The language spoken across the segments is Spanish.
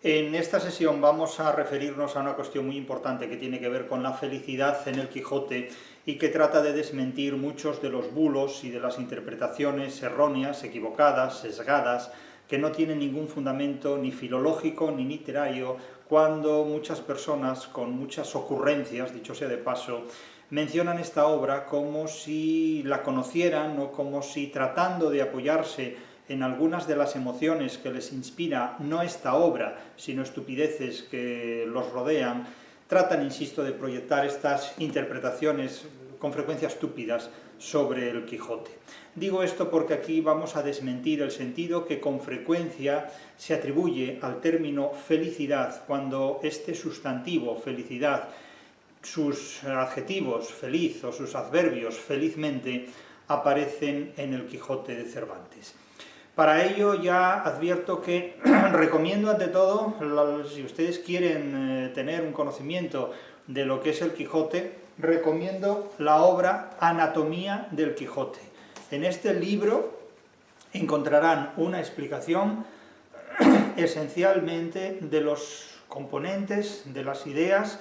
En esta sesión vamos a referirnos a una cuestión muy importante que tiene que ver con la felicidad en el Quijote y que trata de desmentir muchos de los bulos y de las interpretaciones erróneas, equivocadas, sesgadas, que no tienen ningún fundamento ni filológico ni literario, cuando muchas personas con muchas ocurrencias, dicho sea de paso, mencionan esta obra como si la conocieran o como si tratando de apoyarse en algunas de las emociones que les inspira no esta obra, sino estupideces que los rodean, tratan, insisto, de proyectar estas interpretaciones con frecuencia estúpidas sobre el Quijote. Digo esto porque aquí vamos a desmentir el sentido que con frecuencia se atribuye al término felicidad, cuando este sustantivo, felicidad, sus adjetivos, feliz, o sus adverbios, felizmente, aparecen en el Quijote de Cervantes. Para ello ya advierto que recomiendo ante todo, si ustedes quieren tener un conocimiento de lo que es el Quijote, recomiendo la obra Anatomía del Quijote. En este libro encontrarán una explicación esencialmente de los componentes, de las ideas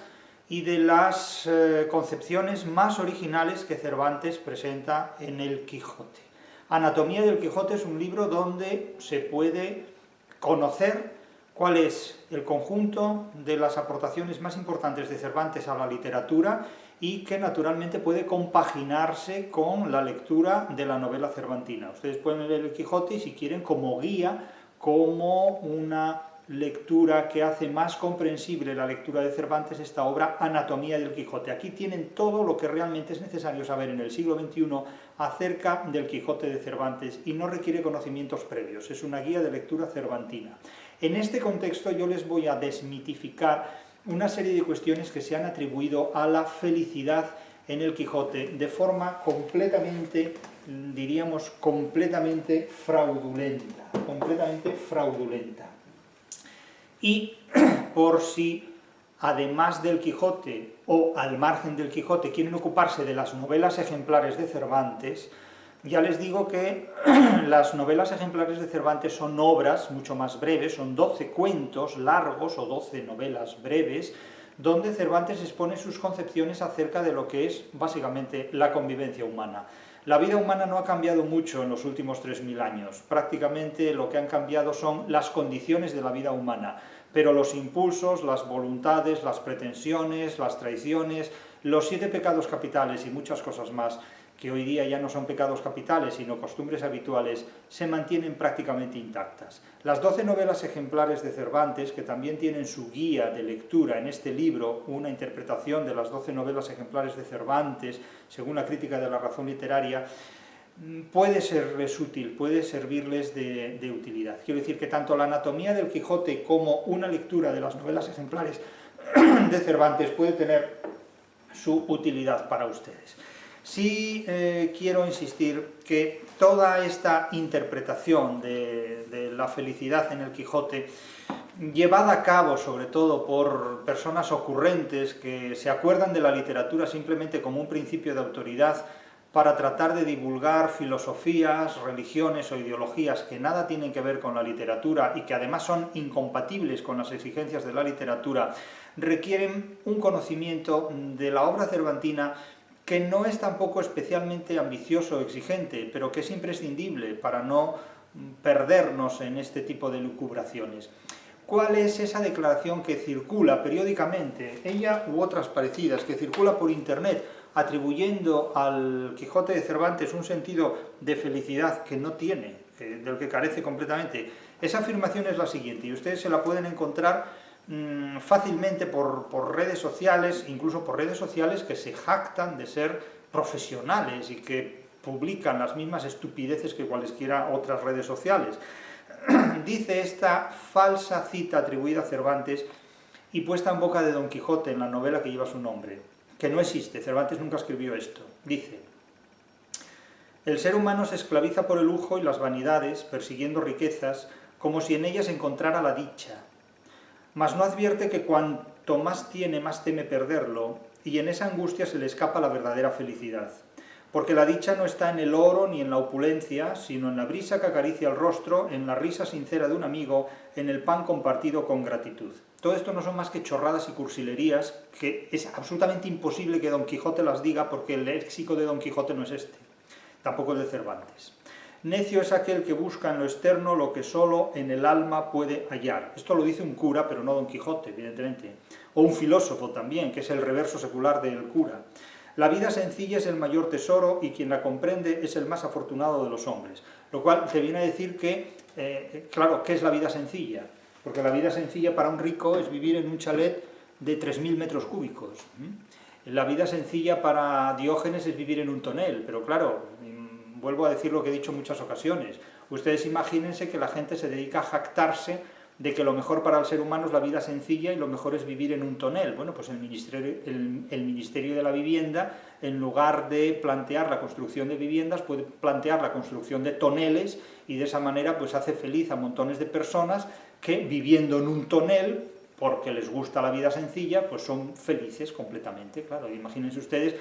y de las concepciones más originales que Cervantes presenta en el Quijote. Anatomía del Quijote es un libro donde se puede conocer cuál es el conjunto de las aportaciones más importantes de Cervantes a la literatura y que naturalmente puede compaginarse con la lectura de la novela cervantina. Ustedes pueden leer el Quijote y si quieren como guía, como una lectura que hace más comprensible la lectura de Cervantes, esta obra Anatomía del Quijote. Aquí tienen todo lo que realmente es necesario saber en el siglo XXI acerca del Quijote de Cervantes y no requiere conocimientos previos, es una guía de lectura cervantina. En este contexto yo les voy a desmitificar una serie de cuestiones que se han atribuido a la felicidad en el Quijote de forma completamente, diríamos, completamente fraudulenta. Y por si, además del Quijote o al margen del Quijote, quieren ocuparse de las novelas ejemplares de Cervantes, ya les digo que las novelas ejemplares de Cervantes son obras mucho más breves, son 12 cuentos largos o 12 novelas breves, donde Cervantes expone sus concepciones acerca de lo que es básicamente la convivencia humana. La vida humana no ha cambiado mucho en los últimos 3000 años, prácticamente lo que han cambiado son las condiciones de la vida humana, pero los impulsos, las voluntades, las pretensiones, las traiciones, los 7 pecados capitales y muchas cosas más, que hoy día ya no son pecados capitales, sino costumbres habituales, se mantienen prácticamente intactas. Las 12 novelas ejemplares de Cervantes, que también tienen su guía de lectura en este libro, una interpretación de las 12 novelas ejemplares de Cervantes, según la crítica de la razón literaria, puede serles útil, puede servirles de utilidad. Quiero decir que tanto la Anatomía del Quijote como una lectura de las novelas ejemplares de Cervantes puede tener su utilidad para ustedes. Sí quiero insistir que toda esta interpretación de la felicidad en el Quijote, llevada a cabo sobre todo por personas ocurrentes que se acuerdan de la literatura simplemente como un principio de autoridad para tratar de divulgar filosofías, religiones o ideologías que nada tienen que ver con la literatura y que además son incompatibles con las exigencias de la literatura, requieren un conocimiento de la obra cervantina que no es tampoco especialmente ambicioso o exigente, pero que es imprescindible para no perdernos en este tipo de lucubraciones. ¿Cuál es esa declaración que circula periódicamente, ella u otras parecidas, que circula por internet, atribuyendo al Quijote de Cervantes un sentido de felicidad que no tiene, del que carece completamente? Esa afirmación es la siguiente, y ustedes se la pueden encontrar fácilmente por redes sociales, incluso por redes sociales que se jactan de ser profesionales y que publican las mismas estupideces que cualesquiera otras redes sociales. Dice esta falsa cita atribuida a Cervantes y puesta en boca de Don Quijote en la novela que lleva su nombre, que no existe, Cervantes nunca escribió esto. Dice: el ser humano se esclaviza por el lujo y las vanidades, persiguiendo riquezas, como si en ellas encontrara la dicha. Mas no advierte que cuanto más tiene, más teme perderlo, y en esa angustia se le escapa la verdadera felicidad. porque la dicha no está en el oro ni en la opulencia, sino en la brisa que acaricia el rostro, en la risa sincera de un amigo, en el pan compartido con gratitud. Todo esto no son más que chorradas y cursilerías que es absolutamente imposible que Don Quijote las diga, porque el léxico de Don Quijote no es este, tampoco el de Cervantes. Necio es aquel que busca en lo externo lo que solo en el alma puede hallar. Esto lo dice un cura, pero no Don Quijote, evidentemente. O un filósofo también, que es el reverso secular del cura. La vida sencilla es el mayor tesoro y quien la comprende es el más afortunado de los hombres. Lo cual te viene a decir que, claro, ¿qué es la vida sencilla? Porque la vida sencilla para un rico es vivir en un chalet de 3.000 metros cúbicos. La vida sencilla para Diógenes es vivir en un tonel, pero claro, vuelvo a decir lo que he dicho en muchas ocasiones. Ustedes imagínense que la gente se dedica a jactarse de que lo mejor para el ser humano es la vida sencilla y lo mejor es vivir en un tonel. Bueno, pues el Ministerio de la Vivienda, en lugar de plantear la construcción de viviendas, puede plantear la construcción de toneles, y de esa manera pues hace feliz a montones de personas que, viviendo en un tonel, porque les gusta la vida sencilla, pues son felices completamente. Claro, imagínense ustedes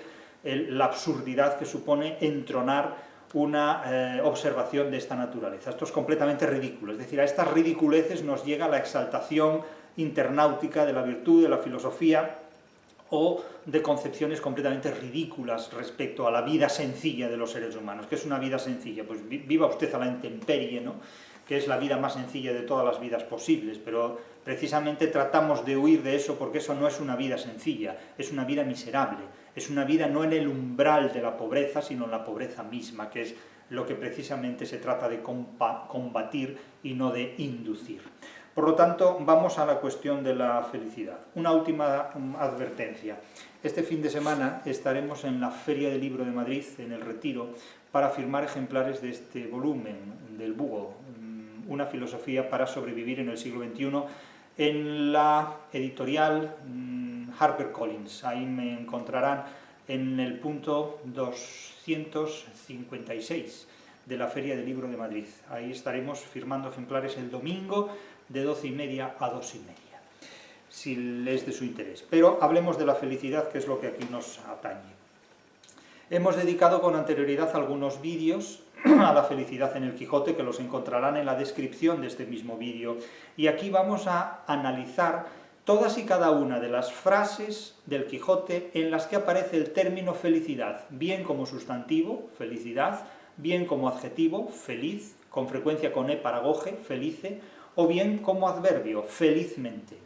la absurdidad que supone entronar una observación de esta naturaleza. Esto es completamente ridículo, es decir, a estas ridiculeces nos llega la exaltación internáutica de la virtud, de la filosofía, o de concepciones completamente ridículas respecto a la vida sencilla de los seres humanos. ¿Qué es una vida sencilla? Pues viva usted a la intemperie, ¿no?, que es la vida más sencilla de todas las vidas posibles, pero precisamente tratamos de huir de eso porque eso no es una vida sencilla, es una vida miserable, es una vida no en el umbral de la pobreza, sino en la pobreza misma, que es lo que precisamente se trata de combatir y no de inducir. Por lo tanto, vamos a la cuestión de la felicidad. Una última advertencia. Este fin de semana estaremos en la Feria del Libro de Madrid, en el Retiro, para firmar ejemplares de este volumen del Búho, una filosofía para sobrevivir en el siglo XXI, en la editorial HarperCollins. Ahí me encontrarán en el punto 256 de la Feria del Libro de Madrid. Ahí estaremos firmando ejemplares el domingo de 12:30 a 2:30, si es de su interés. Pero hablemos de la felicidad, que es lo que aquí nos atañe. Hemos dedicado con anterioridad algunos vídeos a la felicidad en el Quijote, que los encontrarán en la descripción de este mismo vídeo, y aquí vamos a analizar todas y cada una de las frases del Quijote en las que aparece el término felicidad, bien como sustantivo, felicidad, bien como adjetivo, feliz, con frecuencia con e para goje, felice, o bien como adverbio, felizmente.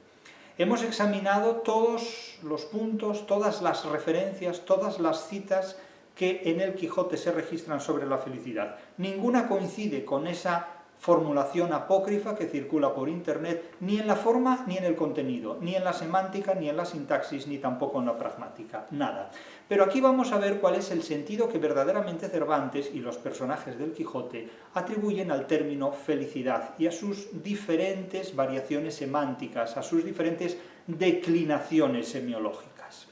Hemos examinado todos los puntos, todas las referencias, todas las citas que en el Quijote se registran sobre la felicidad. Ninguna coincide con esa formulación apócrifa que circula por internet, ni en la forma ni en el contenido, ni en la semántica, ni en la sintaxis, ni tampoco en la pragmática, nada. Pero aquí vamos a ver cuál es el sentido que verdaderamente Cervantes y los personajes del Quijote atribuyen al término felicidad y a sus diferentes variaciones semánticas, a sus diferentes declinaciones semiológicas.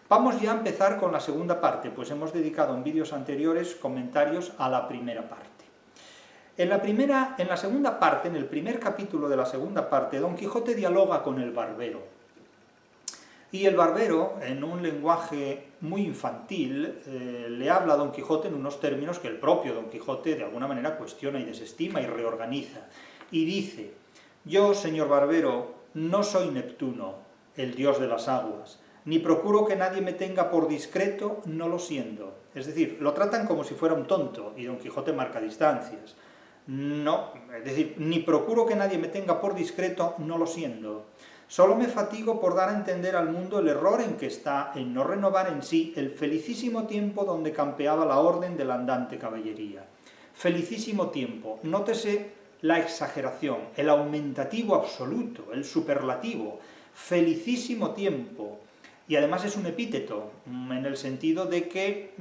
Vamos ya a empezar con la segunda parte, pues hemos dedicado en vídeos anteriores comentarios a la primera parte. En la segunda parte, en el primer capítulo de la segunda parte, Don Quijote dialoga con el barbero. Y el barbero, en un lenguaje muy infantil, le habla a Don Quijote en unos términos que el propio Don Quijote de alguna manera cuestiona y desestima y reorganiza. Y dice: yo, señor barbero, no soy Neptuno, el dios de las aguas, ni procuro que nadie me tenga por discreto, no lo siendo. Es decir, lo tratan como si fuera un tonto, y Don Quijote marca distancias. No, es decir, ni procuro que nadie me tenga por discreto, no lo siendo. Solo me fatigo por dar a entender al mundo el error en que está en no renovar en sí el felicísimo tiempo donde campeaba la orden de la andante caballería. Felicísimo tiempo, nótese la exageración, el aumentativo absoluto, el superlativo, felicísimo tiempo. Y además es un epíteto, en el sentido de que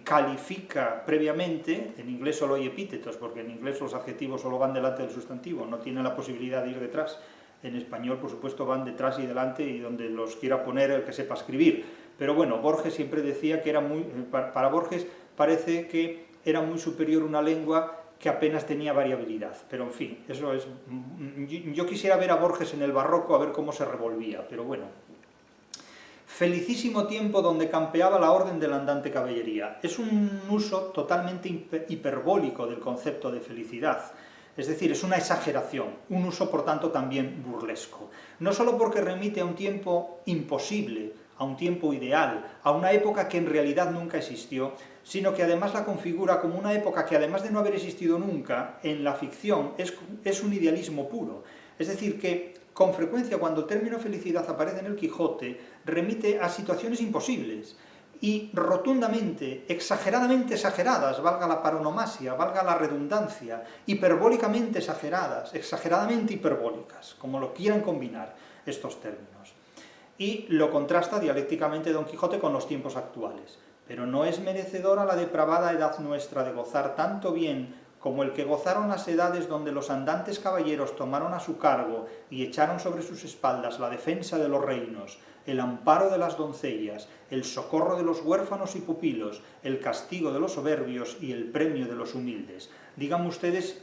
califica previamente. En inglés solo hay epítetos, porque en inglés los adjetivos solo van delante del sustantivo, no tienen la posibilidad de ir detrás. En español, por supuesto, van detrás y delante, y donde los quiera poner el que sepa escribir. Pero bueno, Borges siempre decía que para Borges parece que era muy superior una lengua que apenas tenía variabilidad. Pero en fin, eso es. Yo quisiera ver a Borges en el barroco, a ver cómo se revolvía, pero bueno. felicísimo tiempo donde campeaba la orden de la andante caballería. Es un uso totalmente hiperbólico del concepto de felicidad. Es decir, es una exageración, un uso por tanto también burlesco. No solo porque remite a un tiempo imposible, a un tiempo ideal, a una época que en realidad nunca existió, sino que además la configura como una época que además de no haber existido nunca, en la ficción es un idealismo puro. Es decir, que con frecuencia cuando el término felicidad aparece en el Quijote, remite a situaciones imposibles, y rotundamente, exageradamente exageradas, valga la paronomasia, valga la redundancia, hiperbólicamente exageradas, exageradamente hiperbólicas, como lo quieran combinar estos términos. Y lo contrasta dialécticamente Don Quijote con los tiempos actuales. Pero no es merecedora la depravada edad nuestra de gozar tanto bien como el que gozaron las edades donde los andantes caballeros tomaron a su cargo y echaron sobre sus espaldas la defensa de los reinos, el amparo de las doncellas, el socorro de los huérfanos y pupilos, el castigo de los soberbios y el premio de los humildes. Díganme ustedes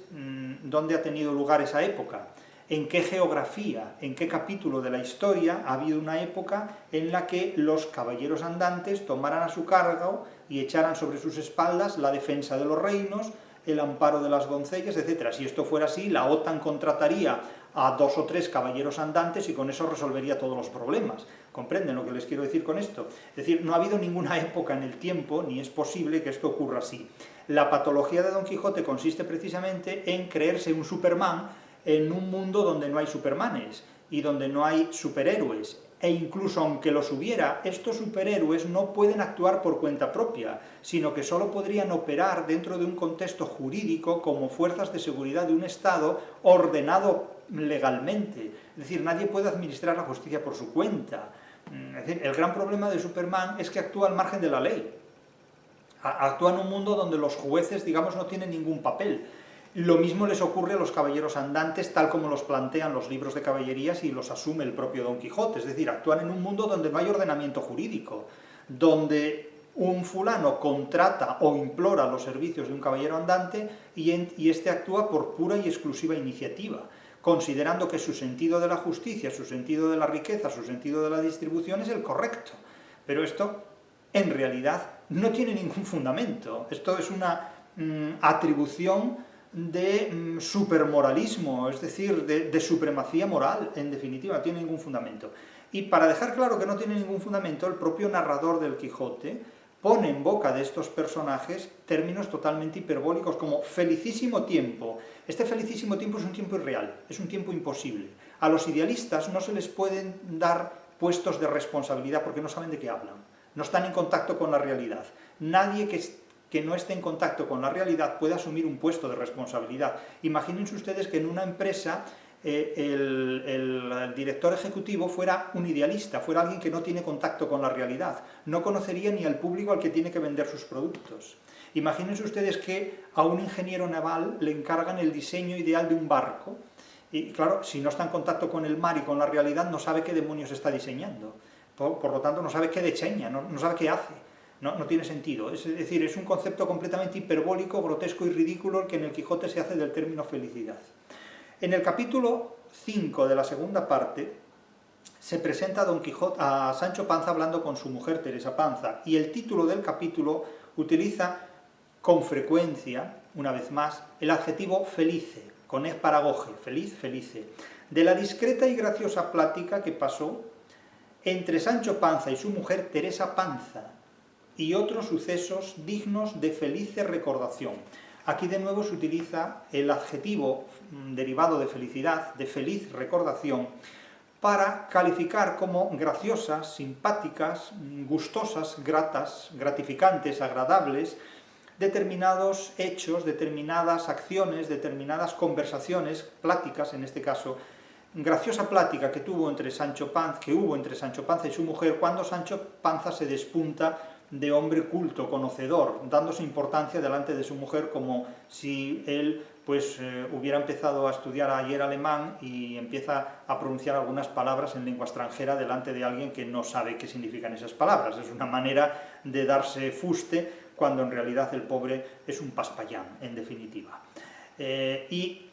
dónde ha tenido lugar esa época, en qué geografía, en qué capítulo de la historia ha habido una época en la que los caballeros andantes tomaran a su cargo y echaran sobre sus espaldas la defensa de los reinos, el amparo de las doncellas, etc. Si esto fuera así, la OTAN contrataría a 2 o 3 caballeros andantes y con eso resolvería todos los problemas. ¿Comprenden lo que les quiero decir con esto? Es decir, no ha habido ninguna época en el tiempo, ni es posible que esto ocurra así. La patología de Don Quijote consiste precisamente en creerse un Superman en un mundo donde no hay Supermanes y donde no hay superhéroes. E incluso aunque los hubiera, estos superhéroes no pueden actuar por cuenta propia, sino que solo podrían operar dentro de un contexto jurídico como fuerzas de seguridad de un Estado ordenado legalmente. Es decir, nadie puede administrar la justicia por su cuenta. Es decir, el gran problema de Superman es que actúa al margen de la ley. Actúa en un mundo donde los jueces, digamos, no tienen ningún papel. Lo mismo les ocurre a los caballeros andantes, tal como los plantean los libros de caballerías y los asume el propio Don Quijote. Es decir, actúan en un mundo donde no hay ordenamiento jurídico, donde un fulano contrata o implora los servicios de un caballero andante y éste actúa por pura y exclusiva iniciativa, considerando que su sentido de la justicia, su sentido de la riqueza, su sentido de la distribución es el correcto. Pero esto, en realidad, no tiene ningún fundamento. Esto es una atribución de supermoralismo, es decir, de supremacía moral, en definitiva, no tiene ningún fundamento. Y para dejar claro que no tiene ningún fundamento, el propio narrador del Quijote pone en boca de estos personajes términos totalmente hiperbólicos como felicísimo tiempo. Este felicísimo tiempo es un tiempo irreal, es un tiempo imposible. A los idealistas no se les pueden dar puestos de responsabilidad porque no saben de qué hablan, no están en contacto con la realidad. Nadie que no esté en contacto con la realidad puede asumir un puesto de responsabilidad. Imagínense ustedes que en una empresa el director ejecutivo fuera un idealista, fuera alguien que no tiene contacto con la realidad, no conocería ni al público al que tiene que vender sus productos. Imagínense ustedes que a un ingeniero naval le encargan el diseño ideal de un barco, y claro, si no está en contacto con el mar y con la realidad, no sabe qué demonios está diseñando, por lo tanto no sabe qué diseña, no sabe qué hace. No tiene sentido, es decir, es un concepto completamente hiperbólico, grotesco y ridículo el que en el Quijote se hace del término felicidad. En el capítulo 5 de la segunda parte se presenta a Sancho Panza hablando con su mujer Teresa Panza, y el título del capítulo utiliza con frecuencia, una vez más, el adjetivo felice, con paragoge, feliz, felice, de la discreta y graciosa plática que pasó entre Sancho Panza y su mujer Teresa Panza, y otros sucesos dignos de felice recordación. Aquí de nuevo se utiliza el adjetivo derivado de felicidad, de feliz recordación, para calificar como graciosas, simpáticas, gustosas, gratas, gratificantes, agradables, determinados hechos, determinadas acciones, determinadas conversaciones, pláticas en este caso, graciosa plática que hubo entre Sancho Panza y su mujer cuando Sancho Panza se despunta de hombre culto, conocedor, dándose importancia delante de su mujer como si él hubiera empezado a estudiar ayer alemán y empieza a pronunciar algunas palabras en lengua extranjera delante de alguien que no sabe qué significan esas palabras. Es una manera de darse fuste cuando en realidad el pobre es un paspallán, en definitiva. Y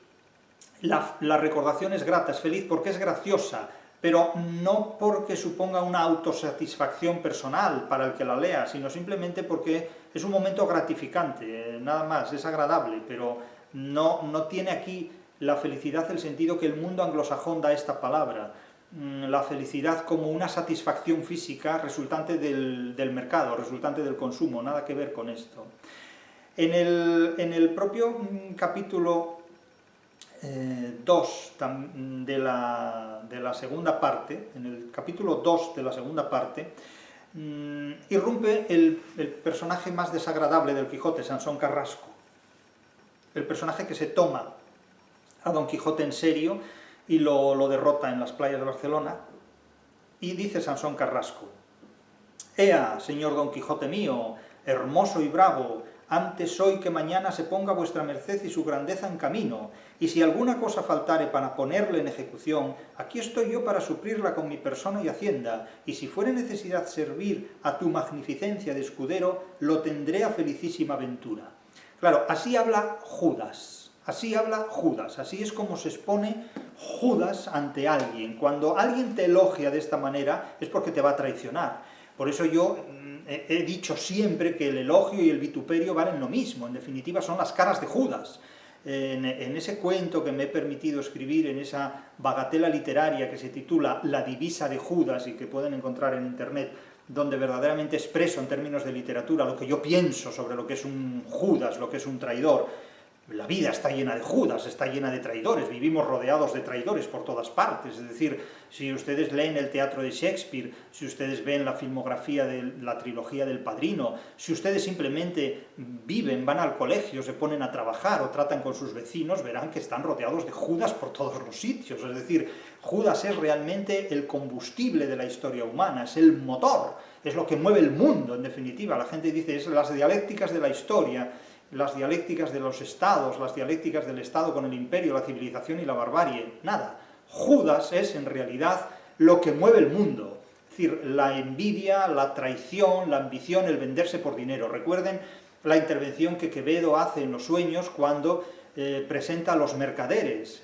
la recordación es grata, es feliz porque es graciosa, pero no porque suponga una autosatisfacción personal para el que la lea, sino simplemente porque es un momento gratificante, nada más, es agradable, pero no tiene aquí la felicidad el sentido que el mundo anglosajón da a esta palabra, la felicidad como una satisfacción física resultante del mercado, resultante del consumo, nada que ver con esto. En el propio capítulo 2 de la segunda parte, en el capítulo 2 de la segunda parte, irrumpe el personaje más desagradable del Quijote, Sansón Carrasco. El personaje que se toma a Don Quijote en serio y lo derrota en las playas de Barcelona, y dice Sansón Carrasco: «Ea, señor Don Quijote mío, hermoso y bravo, antes hoy que mañana se ponga vuestra merced y su grandeza en camino, y si alguna cosa faltare para ponerle en ejecución, aquí estoy yo para suplirla con mi persona y hacienda, y si fuere necesidad servir a tu magnificencia de escudero, lo tendré a felicísima ventura». Claro, así habla Judas, así es como se expone Judas ante alguien. Cuando alguien te elogia de esta manera es porque te va a traicionar. Por eso yo he dicho siempre que el elogio y el vituperio valen lo mismo, en definitiva son las caras de Judas. En ese cuento que me he permitido escribir, en esa bagatela literaria que se titula La divisa de Judas y que pueden encontrar en internet, donde verdaderamente expreso en términos de literatura lo que yo pienso sobre lo que es un Judas, lo que es un traidor. La vida está llena de Judas, está llena de traidores, vivimos rodeados de traidores por todas partes. Es decir, si ustedes leen el teatro de Shakespeare, si ustedes ven la filmografía de la trilogía del Padrino, si ustedes simplemente viven, van al colegio, se ponen a trabajar o tratan con sus vecinos, verán que están rodeados de Judas por todos los sitios. Es decir, Judas es realmente el combustible de la historia humana, es el motor, es lo que mueve el mundo, en definitiva. La gente dice, es las dialécticas de la historia, las dialécticas de los estados, las dialécticas del estado con el imperio, la civilización y la barbarie. Nada. Judas es, en realidad, lo que mueve el mundo. Es decir, la envidia, la traición, la ambición, el venderse por dinero. Recuerden la intervención que Quevedo hace en Los sueños cuando presenta a los mercaderes.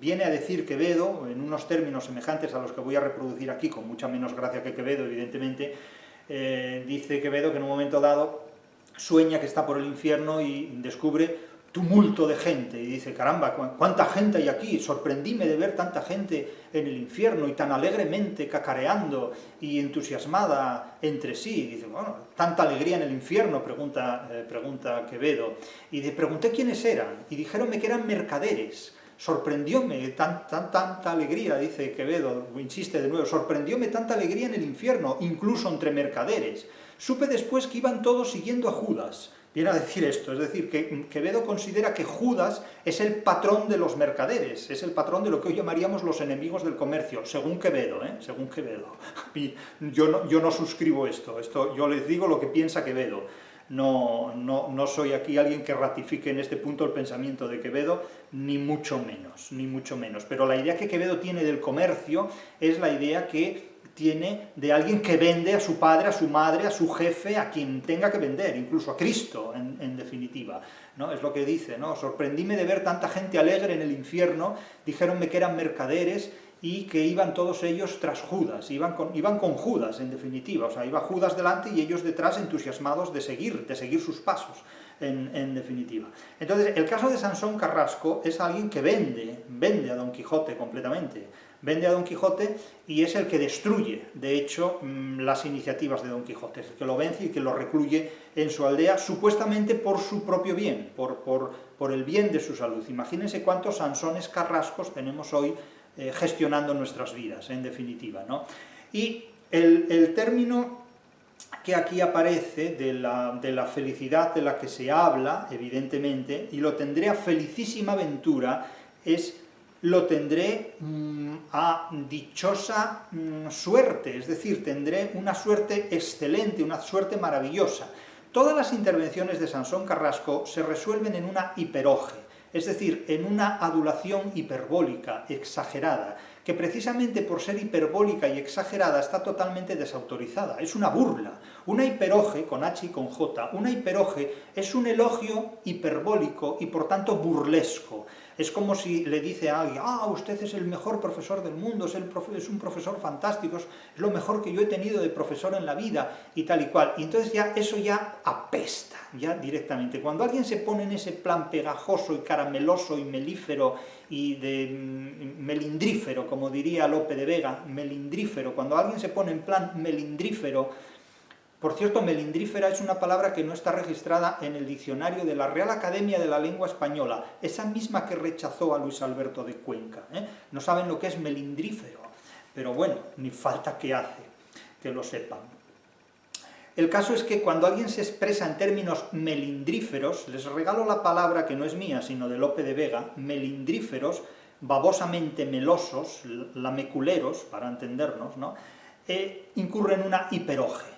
Viene a decir Quevedo, en unos términos semejantes a los que voy a reproducir aquí, con mucha menos gracia que Quevedo, evidentemente, dice Quevedo que en un momento dado sueña que está por el infierno y descubre tumulto de gente, y dice, caramba, cuánta gente hay aquí, sorprendíme de ver tanta gente en el infierno, y tan alegremente cacareando y entusiasmada entre sí. Y dice, bueno, tanta alegría en el infierno, pregunta Quevedo, y le pregunté quiénes eran, y dijeronme que eran mercaderes. Sorprendióme tanta alegría, dice Quevedo, insiste de nuevo, sorprendióme tanta alegría en el infierno, incluso entre mercaderes. Supe después que iban todos siguiendo a Judas. Viene a decir esto, es decir, que Quevedo considera que Judas es el patrón de los mercaderes, es el patrón de lo que hoy llamaríamos los enemigos del comercio, según Quevedo, según Quevedo. Yo no suscribo esto, yo les digo lo que piensa Quevedo. No soy aquí alguien que ratifique en este punto el pensamiento de Quevedo, ni mucho menos. Pero la idea que Quevedo tiene del comercio es la idea que tiene de alguien que vende a su padre, a su madre, a su jefe, a quien tenga que vender, incluso a Cristo, en definitiva, ¿no? Es lo que dice, ¿no? Sorprendíme de ver tanta gente alegre en el infierno, dijéronme que eran mercaderes y que iban todos ellos tras Judas, iban con Judas, en definitiva, o sea, iba Judas delante y ellos detrás entusiasmados de seguir sus pasos, en definitiva. Entonces, el caso de Sansón Carrasco es alguien que vende a Don Quijote completamente, vende a Don Quijote y es el que destruye, de hecho, las iniciativas de Don Quijote, es el que lo vence y que lo recluye en su aldea, supuestamente por su propio bien, por el bien de su salud. Imagínense cuántos Sansones Carrascos tenemos hoy gestionando nuestras vidas, en definitiva, ¿no? Y el término que aquí aparece de la felicidad de la que se habla, evidentemente, y lo tendré a felicísima ventura, es lo tendré a dichosa suerte, es decir, tendré una suerte excelente, una suerte maravillosa. Todas las intervenciones de Sansón Carrasco se resuelven en una hiperoge, es decir, en una adulación hiperbólica, exagerada, que precisamente por ser hiperbólica y exagerada está totalmente desautorizada, es una burla. Una hiperoge, con H y con J, una hiperoge es un elogio hiperbólico y por tanto burlesco. Es como si le dice a alguien, usted es el mejor profesor del mundo, es un profesor fantástico, es lo mejor que yo he tenido de profesor en la vida, y tal y cual. Y entonces eso ya apesta, ya directamente. Cuando alguien se pone en ese plan pegajoso y carameloso y melífero y melindrífero, como diría Lope de Vega, melindrífero, cuando alguien se pone en plan melindrífero. Por cierto, melindrífera es una palabra que no está registrada en el diccionario de la Real Academia de la Lengua Española, esa misma que rechazó a Luis Alberto de Cuenca. No saben lo que es melindrífero, pero bueno, ni falta que hace que lo sepan. El caso es que cuando alguien se expresa en términos melindríferos, les regalo la palabra que no es mía, sino de Lope de Vega, melindríferos, babosamente melosos, lameculeros, para entendernos, ¿no? Incurre en una hiperoge.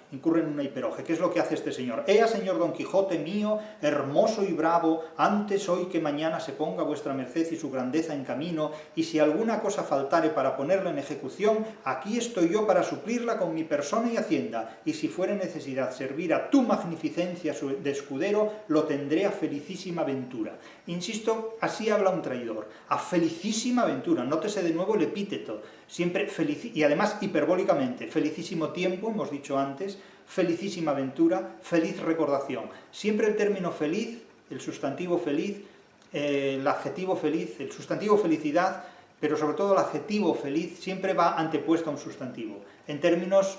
¿Qué es lo que hace este señor? Ea, señor Don Quijote mío, hermoso y bravo, antes hoy que mañana se ponga vuestra merced y su grandeza en camino, y si alguna cosa faltare para ponerla en ejecución, aquí estoy yo para suplirla con mi persona y hacienda, y si fuere necesidad servir a tu magnificencia de escudero, lo tendré a felicísima ventura. Insisto, así habla un traidor, a felicísima ventura, nótese de nuevo el epíteto, siempre y además hiperbólicamente, felicísimo tiempo, hemos dicho antes, felicísima ventura, feliz recordación. Siempre el término feliz, el sustantivo feliz, el adjetivo feliz, el sustantivo felicidad, pero sobre todo el adjetivo feliz siempre va antepuesto a un sustantivo, en términos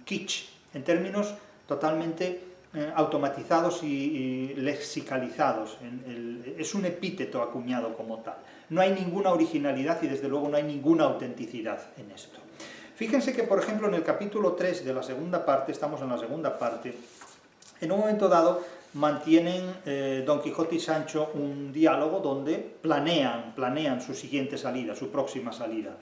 kitsch, en términos totalmente automatizados y lexicalizados. Es un epíteto acuñado como tal. No hay ninguna originalidad y desde luego no hay ninguna autenticidad en esto. Fíjense que, por ejemplo, en el capítulo 3 de la segunda parte, estamos en la segunda parte, en un momento dado mantienen Don Quijote y Sancho un diálogo donde planean su siguiente salida, su próxima salida.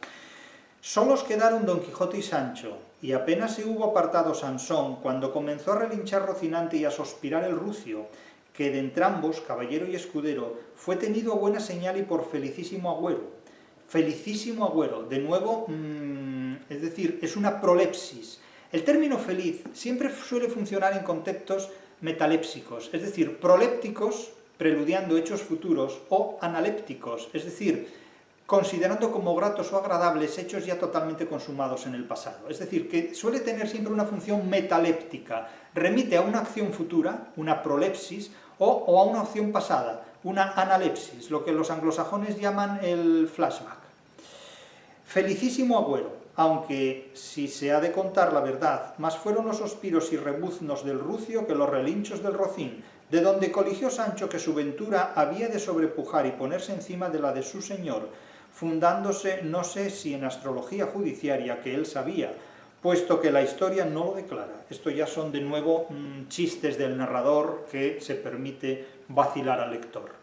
Solos quedaron Don Quijote y Sancho, y apenas se hubo apartado Sansón, cuando comenzó a relinchar Rocinante y a suspirar el rucio, que de entrambos, caballero y escudero, fue tenido a buena señal y por felicísimo agüero. Felicísimo agüero, de nuevo, es decir, es una prolepsis. El término feliz siempre suele funcionar en contextos metalépsicos, es decir, prolépticos, preludiando hechos futuros, o analépticos, es decir, considerando como gratos o agradables hechos ya totalmente consumados en el pasado. Es decir, que suele tener siempre una función metaléptica, remite a una acción futura, una prolepsis, o a una acción pasada, una analepsis, lo que los anglosajones llaman el flashback. Felicísimo agüero, aunque, si se ha de contar la verdad, más fueron los suspiros y rebuznos del rucio que los relinchos del rocín, de donde coligió Sancho que su ventura había de sobrepujar y ponerse encima de la de su señor, fundándose no sé si en astrología judiciaria que él sabía, puesto que la historia no lo declara. Esto ya son de nuevo chistes del narrador que se permite vacilar al lector.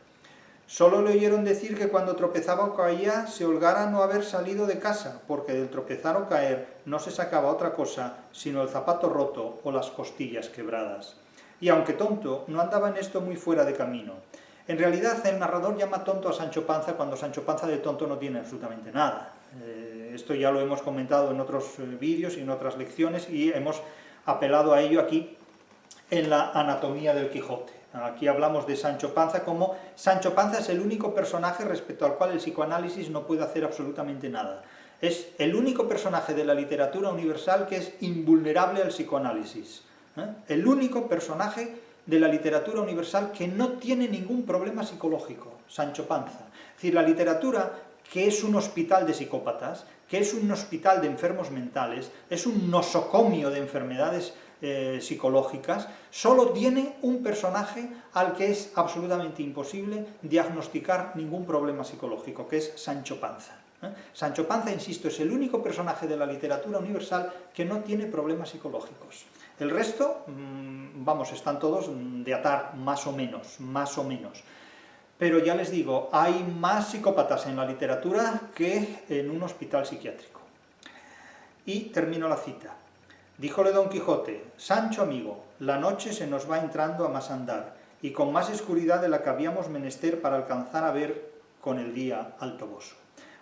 Solo le oyeron decir que cuando tropezaba o caía se holgara no haber salido de casa, porque del tropezar o caer no se sacaba otra cosa sino el zapato roto o las costillas quebradas. Y aunque tonto, no andaba en esto muy fuera de camino. En realidad el narrador llama tonto a Sancho Panza cuando Sancho Panza de tonto no tiene absolutamente nada. Esto ya lo hemos comentado en otros vídeos y en otras lecciones y hemos apelado a ello aquí en la anatomía del Quijote. Aquí hablamos de Sancho Panza como Sancho Panza es el único personaje respecto al cual el psicoanálisis no puede hacer absolutamente nada. Es el único personaje de la literatura universal que es invulnerable al psicoanálisis. El único personaje de la literatura universal que no tiene ningún problema psicológico, Sancho Panza. Es decir, la literatura, que es un hospital de psicópatas, que es un hospital de enfermos mentales, es un nosocomio de enfermedades psicológicas, solo tiene un personaje al que es absolutamente imposible diagnosticar ningún problema psicológico, que es Sancho Panza. Sancho Panza, insisto, es el único personaje de la literatura universal que no tiene problemas psicológicos. El resto, vamos, están todos de atar, más o menos. Pero ya les digo, hay más psicópatas en la literatura que en un hospital psiquiátrico. Y termino la cita. Díjole Don Quijote: Sancho amigo, la noche se nos va entrando a más andar, y con más escuridad de la que habíamos menester para alcanzar a ver con el día al Toboso,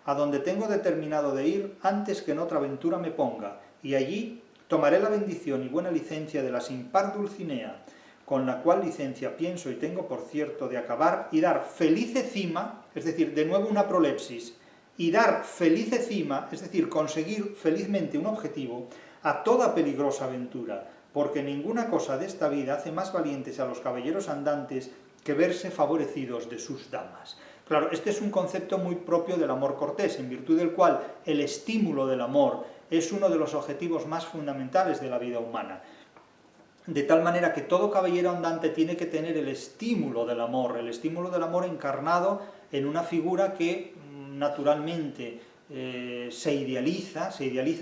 a donde tengo determinado de ir antes que en otra aventura me ponga, y allí Tomaré la bendición y buena licencia de la sin par Dulcinea, con la cual licencia pienso y tengo por cierto de acabar y dar felice cima, es decir, de nuevo una prolepsis, y dar felice cima, es decir, conseguir felizmente un objetivo, a toda peligrosa aventura, porque ninguna cosa de esta vida hace más valientes a los caballeros andantes que verse favorecidos de sus damas. Claro, este es un concepto muy propio del amor cortés, en virtud del cual el estímulo del amor es uno de los objetivos más fundamentales de la vida humana. De tal manera que todo caballero andante tiene que tener el estímulo del amor encarnado en una figura que naturalmente se idealiza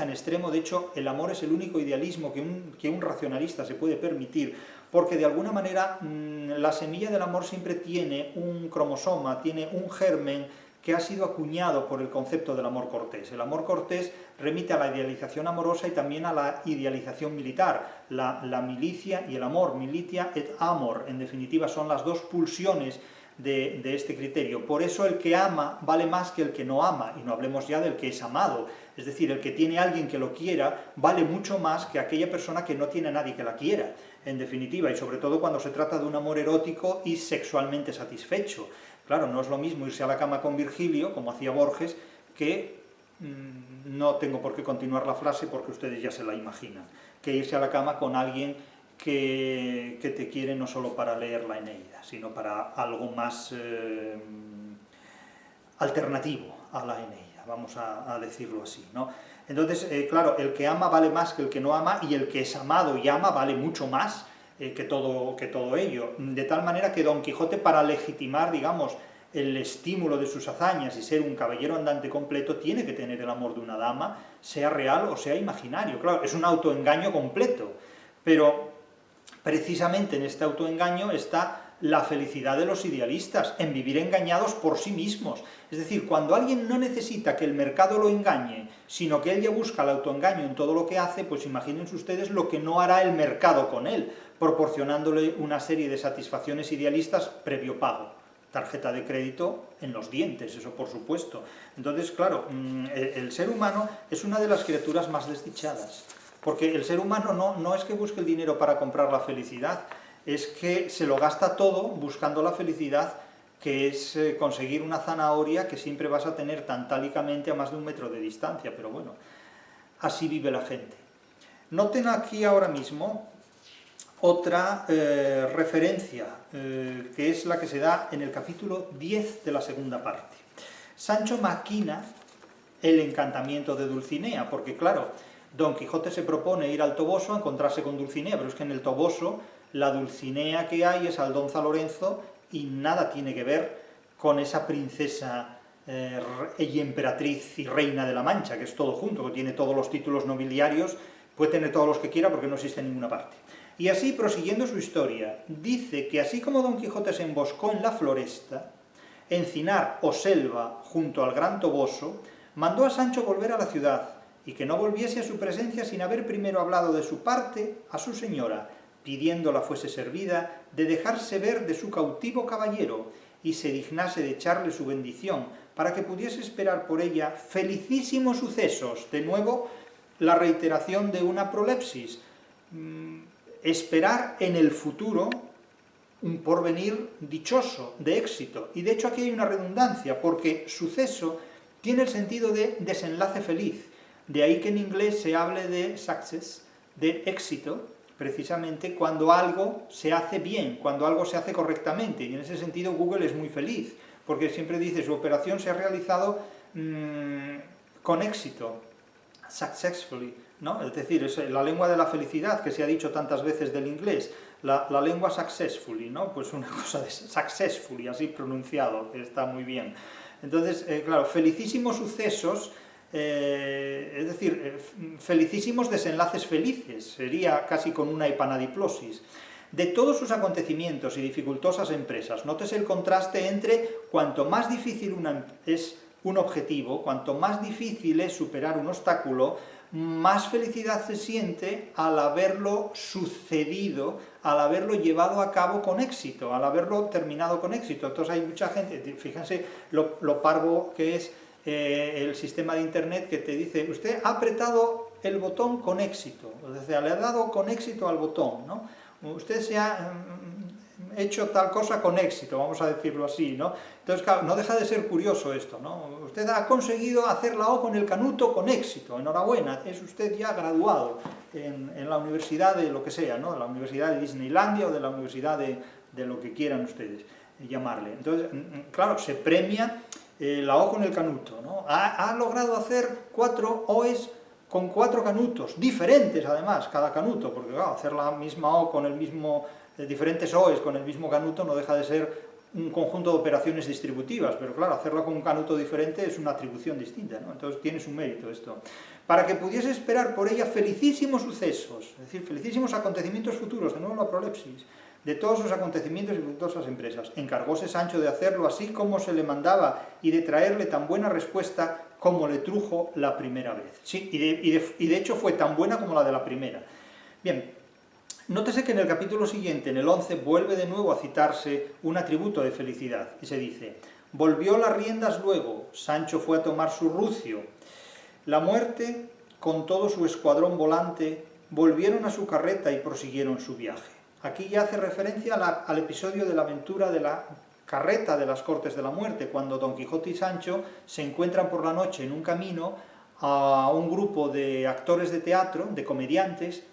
en extremo. De hecho, el amor es el único idealismo que un racionalista se puede permitir, porque de alguna manera la semilla del amor siempre tiene un cromosoma, tiene un germen que ha sido acuñado por el concepto del amor cortés. El amor cortés remite a la idealización amorosa y también a la idealización militar. La milicia y el amor, militia et amor, en definitiva son las dos pulsiones de este criterio. Por eso el que ama vale más que el que no ama, y no hablemos ya del que es amado. Es decir, el que tiene a alguien que lo quiera vale mucho más que aquella persona que no tiene a nadie que la quiera, en definitiva, y sobre todo cuando se trata de un amor erótico y sexualmente satisfecho. Claro, no es lo mismo irse a la cama con Virgilio, como hacía Borges, que, no tengo por qué continuar la frase porque ustedes ya se la imaginan, que irse a la cama con alguien que te quiere no solo para leer la Eneida, sino para algo más alternativo a la Eneida, vamos a decirlo así, ¿no? Entonces, claro, el que ama vale más que el que no ama, y el que es amado y ama vale mucho más que todo ello. De tal manera que Don Quijote, para legitimar, digamos, el estímulo de sus hazañas y ser un caballero andante completo, tiene que tener el amor de una dama, sea real o sea imaginario. Claro, es un autoengaño completo, pero precisamente en este autoengaño está la felicidad de los idealistas, en vivir engañados por sí mismos. Es decir, cuando alguien no necesita que el mercado lo engañe, sino que él ya busca el autoengaño en todo lo que hace, pues imagínense ustedes lo que no hará el mercado con él, proporcionándole una serie de satisfacciones idealistas previo pago. Tarjeta de crédito en los dientes, eso por supuesto. Entonces, claro, el ser humano es una de las criaturas más desdichadas, porque el ser humano no es que busque el dinero para comprar la felicidad, es que se lo gasta todo buscando la felicidad, que es conseguir una zanahoria que siempre vas a tener tantálicamente a más de 1 metro de distancia, pero bueno, así vive la gente. Noten aquí ahora mismo otra referencia, que es la que se da en el capítulo 10 de la segunda parte. Sancho maquina el encantamiento de Dulcinea, porque claro, Don Quijote se propone ir al Toboso a encontrarse con Dulcinea, pero es que en el Toboso la Dulcinea que hay es Aldonza Lorenzo y nada tiene que ver con esa princesa y emperatriz y reina de la Mancha, que es todo junto, que tiene todos los títulos nobiliarios, puede tener todos los que quiera porque no existe en ninguna parte. Y así, prosiguiendo su historia, dice que así como Don Quijote se emboscó en la floresta, encinar o selva junto al gran Toboso, mandó a Sancho volver a la ciudad, y que no volviese a su presencia sin haber primero hablado de su parte a su señora, pidiéndola fuese servida de dejarse ver de su cautivo caballero, y se dignase de echarle su bendición, para que pudiese esperar por ella felicísimos sucesos. De nuevo, la reiteración de una prolepsis. Esperar en el futuro un porvenir dichoso, de éxito. Y de hecho aquí hay una redundancia, porque suceso tiene el sentido de desenlace feliz. De ahí que en inglés se hable de success, de éxito, precisamente cuando algo se hace bien, cuando algo se hace correctamente. Y en ese sentido Google es muy feliz, porque siempre dice su operación se ha realizado con éxito, successfully, ¿no? Es decir, es la lengua de la felicidad que se ha dicho tantas veces del inglés, la lengua successfully, ¿no? Pues una cosa de successfully, así pronunciado, que está muy bien. Entonces, claro, felicísimos sucesos, es decir, felicísimos desenlaces felices, sería casi con una epanadiplosis. De todos sus acontecimientos y dificultosas empresas, nótese el contraste entre cuanto más difícil es un objetivo, cuanto más difícil es superar un obstáculo, más felicidad se siente al haberlo sucedido, al haberlo llevado a cabo con éxito, al haberlo terminado con éxito. Entonces hay mucha gente, fíjense lo parvo que es el sistema de internet, que te dice, usted ha apretado el botón con éxito, o sea, le ha dado con éxito al botón, ¿no? Usted se ha hecho tal cosa con éxito, vamos a decirlo así, ¿no? Entonces, claro, no deja de ser curioso esto, ¿no? Usted ha conseguido hacer la O con el canuto con éxito, enhorabuena, es usted ya graduado en la universidad de lo que sea, ¿no? De la universidad de Disneylandia o de la universidad de lo que quieran ustedes llamarle. Entonces, claro, se premia la O con el canuto, ¿no? Ha logrado hacer 4 O's con 4 canutos, diferentes además, cada canuto, porque claro, hacer la misma O con el mismo, diferentes O's con el mismo canuto no deja de ser un conjunto de operaciones distributivas, pero claro, hacerla con un canuto diferente es una atribución distinta, ¿no? Entonces tiene su mérito esto. Para que pudiese esperar por ella felicísimos sucesos, es decir, felicísimos acontecimientos futuros, de nuevo la prolepsis, de todos sus acontecimientos y de todas las empresas. Encargóse Sancho de hacerlo así como se le mandaba y de traerle tan buena respuesta como le trujo la primera vez. Sí, y de hecho fue tan buena como la de la primera. Bien, nótese que en el capítulo siguiente, en el 11, vuelve de nuevo a citarse un atributo de felicidad, y se dice: volvió las riendas luego, Sancho fue a tomar su rucio. La muerte, con todo su escuadrón volante, volvieron a su carreta y prosiguieron su viaje. Aquí ya hace referencia al episodio de la aventura de la carreta de las Cortes de la Muerte, cuando Don Quijote y Sancho se encuentran por la noche en un camino a un grupo de actores de teatro, de comediantes,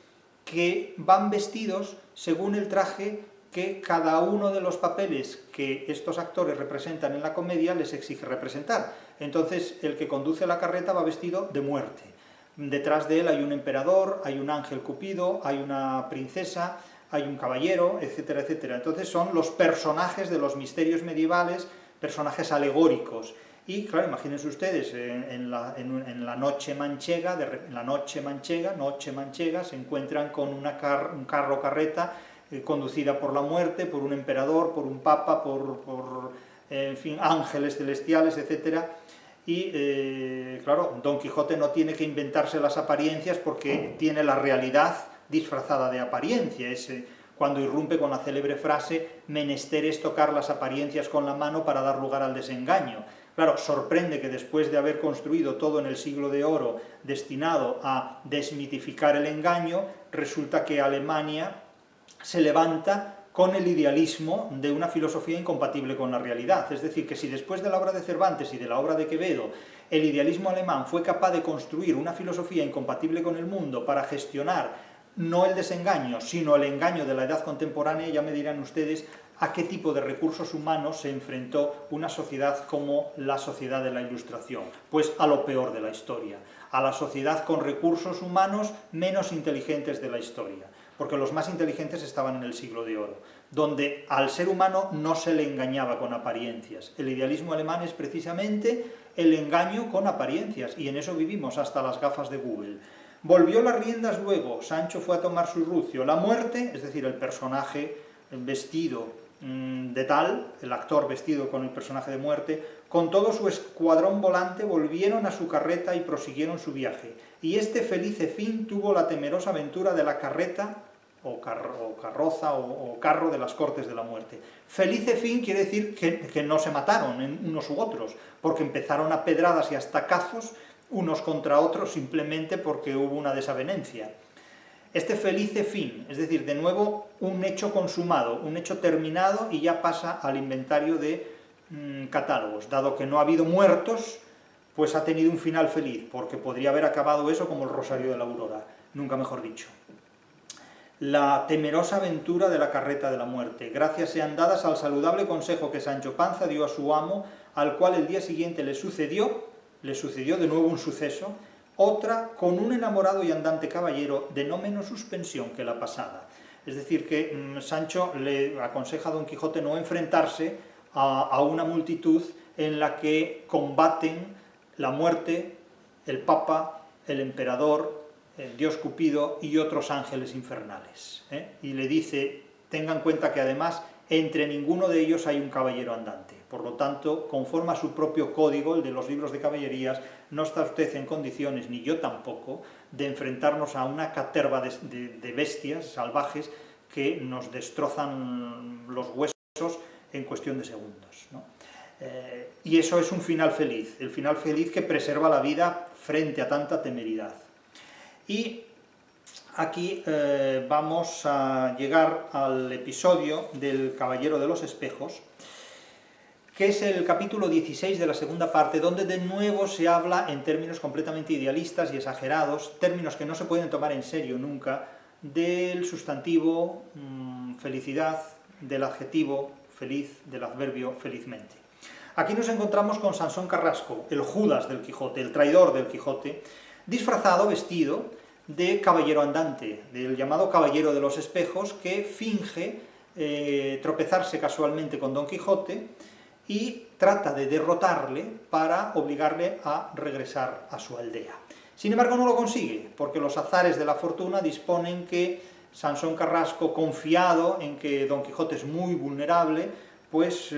que van vestidos según el traje que cada uno de los papeles que estos actores representan en la comedia les exige representar. Entonces el que conduce la carreta va vestido de muerte. Detrás de él hay un emperador, hay un ángel cupido, hay una princesa, hay un caballero, etcétera, etcétera. Entonces son los personajes de los misterios medievales, personajes alegóricos. Y claro, imagínense ustedes, en la noche manchega, noche manchega, se encuentran con un carro carreta conducida por la muerte, por un emperador, por un papa, por en fin, ángeles celestiales, etcétera. Y claro, Don Quijote no tiene que inventarse las apariencias porque tiene la realidad disfrazada de apariencia. Es cuando irrumpe con la célebre frase: menester es tocar las apariencias con la mano para dar lugar al desengaño. Claro, sorprende que después de haber construido todo en el siglo de oro destinado a desmitificar el engaño, resulta que Alemania se levanta con el idealismo de una filosofía incompatible con la realidad. Es decir, que si después de la obra de Cervantes y de la obra de Quevedo el idealismo alemán fue capaz de construir una filosofía incompatible con el mundo para gestionar no el desengaño, sino el engaño de la edad contemporánea, ya me dirán ustedes a qué tipo de recursos humanos se enfrentó una sociedad como la sociedad de la Ilustración. Pues a lo peor de la historia, a la sociedad con recursos humanos menos inteligentes de la historia, porque los más inteligentes estaban en el siglo de oro, donde al ser humano no se le engañaba con apariencias. El idealismo alemán es precisamente el engaño con apariencias, y en eso vivimos hasta las gafas de Google. Volvió las riendas luego, Sancho fue a tomar su rucio. La muerte, es decir, el personaje vestido de tal, el actor vestido con el personaje de muerte, con todo su escuadrón volante volvieron a su carreta y prosiguieron su viaje. Y este felice fin tuvo la temerosa aventura de la carreta, o carroza, o carro de las Cortes de la Muerte. Felice fin quiere decir que no se mataron unos u otros, porque empezaron a pedradas y a estacazos unos contra otros simplemente porque hubo una desavenencia. Este felice fin, es decir, de nuevo un hecho consumado, un hecho terminado, y ya pasa al inventario de catálogos. Dado que no ha habido muertos, pues ha tenido un final feliz, porque podría haber acabado eso como el Rosario de la Aurora, nunca mejor dicho. La temerosa aventura de la carreta de la muerte. Gracias sean dadas al saludable consejo que Sancho Panza dio a su amo, al cual el día siguiente le sucedió de nuevo un suceso, otra con un enamorado y andante caballero de no menos suspensión que la pasada. Es decir, que Sancho le aconseja a Don Quijote no enfrentarse a una multitud en la que combaten la muerte, el papa, el emperador, el dios Cupido y otros ángeles infernales. Y le dice, tenga en cuenta que además entre ninguno de ellos hay un caballero andante. Por lo tanto, conforme a su propio código, el de los libros de caballerías, no está usted en condiciones, ni yo tampoco, de enfrentarnos a una caterva de bestias salvajes que nos destrozan los huesos en cuestión de segundos, ¿no? Y eso es un final feliz, el final feliz que preserva la vida frente a tanta temeridad. Y aquí vamos a llegar al episodio del Caballero de los Espejos, que es el capítulo 16 de la segunda parte, donde de nuevo se habla en términos completamente idealistas y exagerados, términos que no se pueden tomar en serio nunca, del sustantivo felicidad, del adjetivo feliz, del adverbio felizmente. Aquí nos encontramos con Sansón Carrasco, el Judas del Quijote, el traidor del Quijote, disfrazado, vestido de caballero andante, del llamado Caballero de los Espejos, que finge tropezarse casualmente con Don Quijote y trata de derrotarle para obligarle a regresar a su aldea. Sin embargo, no lo consigue, porque los azares de la fortuna disponen que Sansón Carrasco, confiado en que Don Quijote es muy vulnerable, pues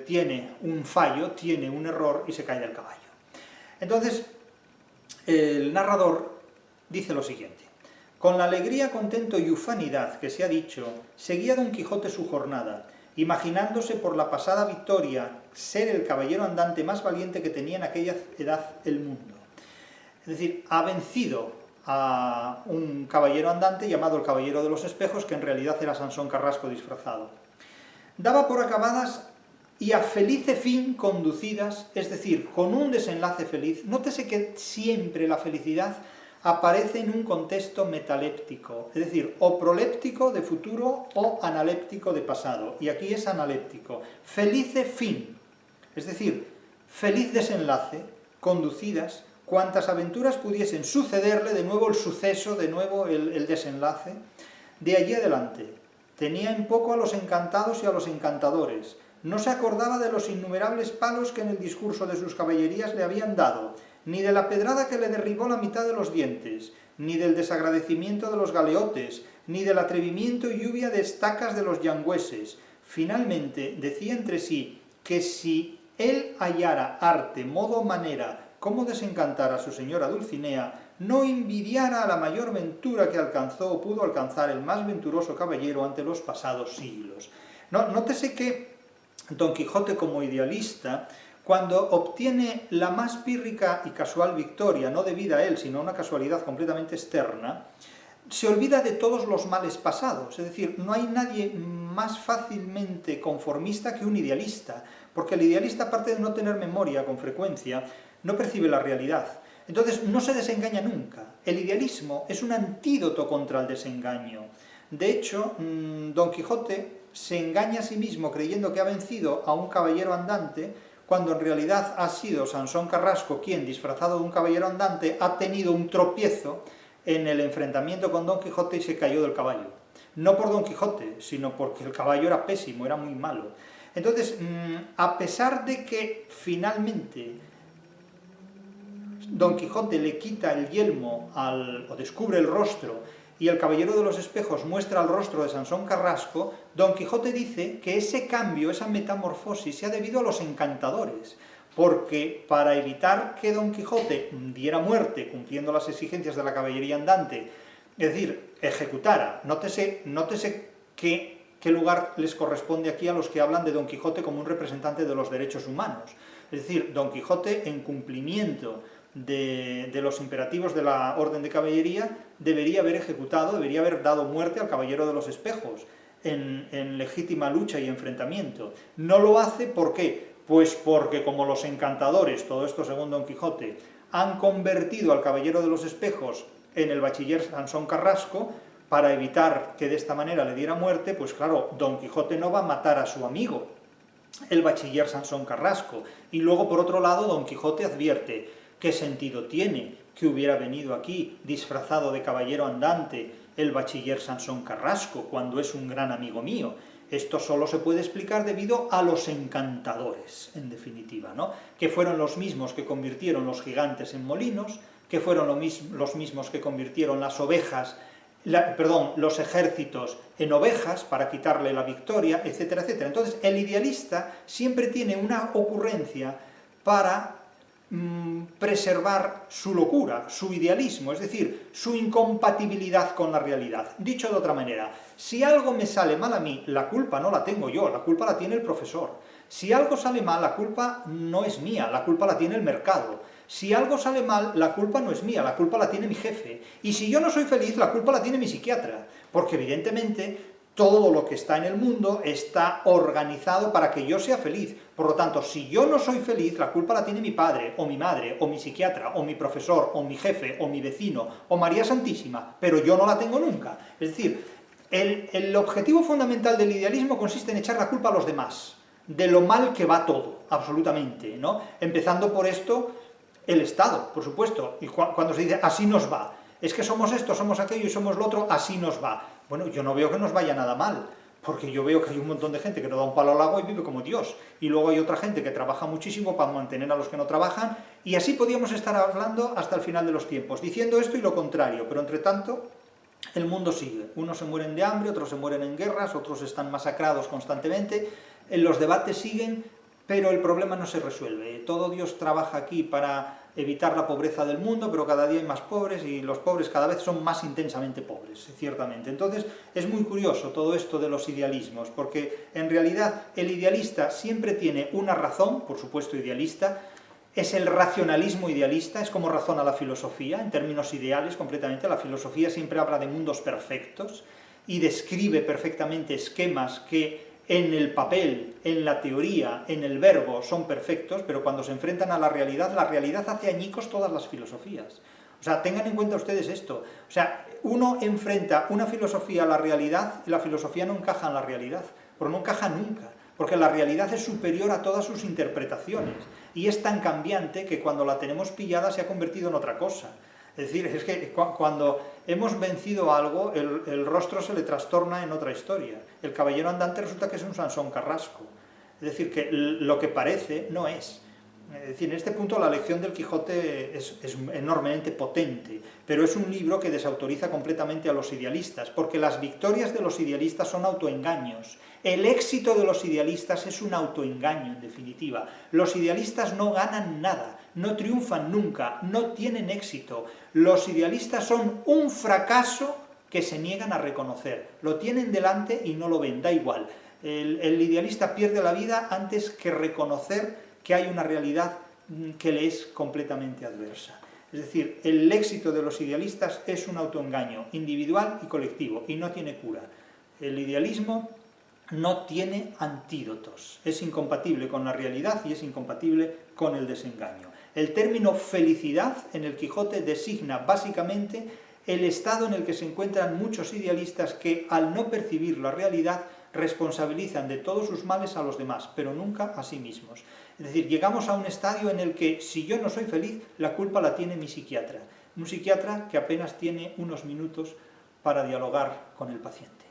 tiene un fallo, tiene un error y se cae del caballo. Entonces, el narrador dice lo siguiente: con la alegría, contento y ufanidad que se ha dicho, seguía Don Quijote su jornada, imaginándose por la pasada victoria ser el caballero andante más valiente que tenía en aquella edad el mundo. Es decir, ha vencido a un caballero andante llamado el Caballero de los Espejos, que en realidad era Sansón Carrasco disfrazado. Daba por acabadas y a felice fin conducidas, es decir, con un desenlace feliz. Nótese que siempre la felicidad aparece en un contexto metaléptico, es decir, o proléptico de futuro o analéptico de pasado, y aquí es analéptico. Felice fin, es decir, feliz desenlace, conducidas, cuantas aventuras pudiesen sucederle, de nuevo el suceso, de nuevo el desenlace, de allí adelante. Tenía en poco a los encantados y a los encantadores, no se acordaba de los innumerables palos que en el discurso de sus caballerías le habían dado, ni de la pedrada que le derribó la mitad de los dientes, ni del desagradecimiento de los galeotes, ni del atrevimiento y lluvia de estacas de los yangüeses. Finalmente decía entre sí que si él hallara arte, modo o manera cómo desencantar a su señora Dulcinea, no envidiara a la mayor ventura que alcanzó o pudo alcanzar el más venturoso caballero ante los pasados siglos. Nótese que Don Quijote, como idealista, cuando obtiene la más pírrica y casual victoria, no debida a él, sino a una casualidad completamente externa, se olvida de todos los males pasados. Es decir, no hay nadie más fácilmente conformista que un idealista, porque el idealista, aparte de no tener memoria con frecuencia, no percibe la realidad. Entonces no se desengaña nunca. El idealismo es un antídoto contra el desengaño. De hecho, Don Quijote se engaña a sí mismo creyendo que ha vencido a un caballero andante, cuando en realidad ha sido Sansón Carrasco quien, disfrazado de un caballero andante, ha tenido un tropiezo en el enfrentamiento con Don Quijote y se cayó del caballo. No por Don Quijote, sino porque el caballo era pésimo, era muy malo. Entonces, a pesar de que finalmente Don Quijote le quita el yelmo o descubre el rostro, y el Caballero de los Espejos muestra el rostro de Sansón Carrasco, Don Quijote dice que ese cambio, esa metamorfosis, se ha debido a los encantadores, porque para evitar que Don Quijote diera muerte cumpliendo las exigencias de la caballería andante, es decir, ejecutara, nótese qué lugar les corresponde aquí a los que hablan de Don Quijote como un representante de los derechos humanos. Es decir, Don Quijote, en cumplimiento de los imperativos de la orden de caballería, debería haber ejecutado, debería haber dado muerte al Caballero de los Espejos en legítima lucha y enfrentamiento. No lo hace, ¿por qué? Pues porque como los encantadores, todo esto según Don Quijote, han convertido al Caballero de los Espejos en el bachiller Sansón Carrasco, para evitar que de esta manera le diera muerte, pues claro, Don Quijote no va a matar a su amigo, el bachiller Sansón Carrasco. Y luego, por otro lado, Don Quijote advierte: ¿qué sentido tiene que hubiera venido aquí disfrazado de caballero andante el bachiller Sansón Carrasco, cuando es un gran amigo mío? Esto solo se puede explicar debido a los encantadores, en definitiva, ¿no? Que fueron los mismos que convirtieron los gigantes en molinos, que fueron los mismos que convirtieron los ejércitos en ovejas para quitarle la victoria, etcétera, etcétera. Entonces, el idealista siempre tiene una ocurrencia para preservar su locura, su idealismo, es decir, su incompatibilidad con la realidad. Dicho de otra manera, si algo me sale mal a mí, la culpa no la tengo yo, la culpa la tiene el profesor. Si algo sale mal, la culpa no es mía, la culpa la tiene el mercado. Si algo sale mal, la culpa no es mía, la culpa la tiene mi jefe. Y si yo no soy feliz, la culpa la tiene mi psiquiatra. Porque evidentemente todo lo que está en el mundo está organizado para que yo sea feliz. Por lo tanto, si yo no soy feliz, la culpa la tiene mi padre, o mi madre, o mi psiquiatra, o mi profesor, o mi jefe, o mi vecino, o María Santísima, pero yo no la tengo nunca. Es decir, el objetivo fundamental del idealismo consiste en echar la culpa a los demás, de lo mal que va todo, absolutamente, ¿no? Empezando por esto, el Estado, por supuesto, y cuando se dice así nos va, es que somos esto, somos aquello y somos lo otro, así nos va. Bueno, yo no veo que nos vaya nada mal, porque yo veo que hay un montón de gente que no da un palo al agua y vive como Dios, y luego hay otra gente que trabaja muchísimo para mantener a los que no trabajan, y así podríamos estar hablando hasta el final de los tiempos, diciendo esto y lo contrario, pero entre tanto, el mundo sigue. Unos se mueren de hambre, otros se mueren en guerras, otros están masacrados constantemente, los debates siguen, pero el problema no se resuelve. Todo Dios trabaja aquí para evitar la pobreza del mundo, pero cada día hay más pobres y los pobres cada vez son más intensamente pobres, ciertamente. Entonces es muy curioso todo esto de los idealismos, porque en realidad el idealista siempre tiene una razón, por supuesto idealista, es el racionalismo idealista, es como razona la filosofía, en términos ideales completamente. La filosofía siempre habla de mundos perfectos y describe perfectamente esquemas que en el papel, en la teoría, en el verbo son perfectos, pero cuando se enfrentan a la realidad hace añicos todas las filosofías. O sea, tengan en cuenta ustedes esto. O sea, uno enfrenta una filosofía a la realidad y la filosofía no encaja en la realidad, pero no encaja nunca, porque la realidad es superior a todas sus interpretaciones y es tan cambiante que cuando la tenemos pillada se ha convertido en otra cosa. Es decir, es que cuando hemos vencido algo, el rostro se le trastorna en otra historia. El caballero andante resulta que es un Sansón Carrasco. Es decir, que lo que parece no es. Es decir, en este punto la lección del Quijote es enormemente potente, pero es un libro que desautoriza completamente a los idealistas, porque las victorias de los idealistas son autoengaños. El éxito de los idealistas es un autoengaño, en definitiva. Los idealistas no ganan nada, no triunfan nunca, no tienen éxito. Los idealistas son un fracaso que se niegan a reconocer. Lo tienen delante y no lo ven, da igual. El idealista pierde la vida antes que reconocer que hay una realidad que le es completamente adversa. Es decir, el éxito de los idealistas es un autoengaño individual y colectivo, y no tiene cura. El idealismo no tiene antídotos, es incompatible con la realidad y es incompatible con el desengaño. El término felicidad en el Quijote designa básicamente el estado en el que se encuentran muchos idealistas que, al no percibir la realidad, responsabilizan de todos sus males a los demás, pero nunca a sí mismos. Es decir, llegamos a un estadio en el que, si yo no soy feliz, la culpa la tiene mi psiquiatra. Un psiquiatra que apenas tiene unos minutos para dialogar con el paciente.